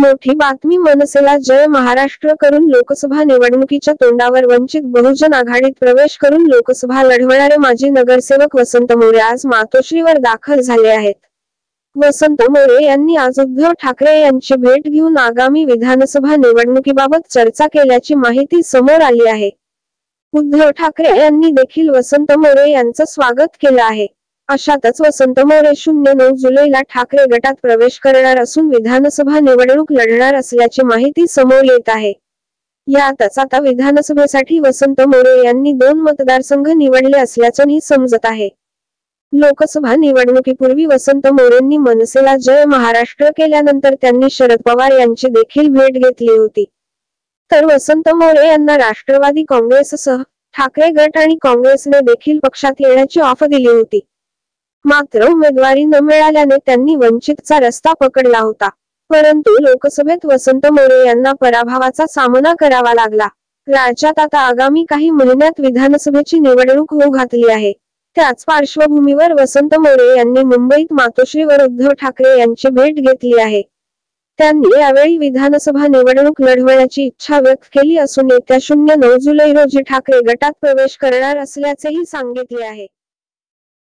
मोठी बातमी मनसेला जय महाराष्ट्र करून लोकसभा निवडणुकीच्या तोंडावर वंचित बहुजन आघाडीत प्रवेश करून लोकसभा लढवणारे माजी नगरसेवक वसंत मोरे आज मातोश्रीवर दाखल झाले आहेत। वसंत मोरे यांनी आज उद्धव ठाकरे यांची भेट घेऊन आगामी विधानसभा निवडणुकीबाबत चर्चा केल्याची माहिती समोर आली आहे। उद्धव ठाकरे यांनी देखील वसंत मोरे यांचं स्वागत केलं आहे। अशातच वसंत मोरे 09 जुलैला ठाकरे गटात प्रवेश करणार असून विधानसभा निवडणूक लढणार असल्याची माहिती समोर येत आहे। यातच आता विधानसभेसाठी वसंत मोरे यांनी 2 मतदारसंघ निवडले असल्याचंही समजत आहे। लोकसभा निवडणुकीपूर्वी वसंत मोरेंनी मनसेला जय महाराष्ट्र केल्यानंतर त्यांनी शरद पवार यांची देखील भेट घेतली होती। तर वसंत मोरे यांना राष्ट्रवादी काँग्रेससह ठाकरे गट आणि काँग्रेसने देखील पक्षात येण्याची ऑफर दिली होती। मात्र उमेदवारी न मिळाल्याने त्यांनी वंचितचा रस्ता पकडला होता। परंतु लोकसभेत वसंत मोरे यांना पराभवाचा सामना करावा लागला। राज्यात आता आगामी काही महिन्यात विधानसभेची निवडणूक होऊ घातली आहे। त्याच पार्श्वभूमीवर वसंत मोरे यांनी मुंबईत मातोश्रीवर उद्धव ठाकरे यांची भेट घेतली आहे। त्यांनी यावेळी विधानसभा निवडणूक लढवण्याची इच्छा व्यक्त केली असून येत्या 09 जुलै रोजी ठाकरे गटात प्रवेश करणार असल्याचेही सांगितले आहे।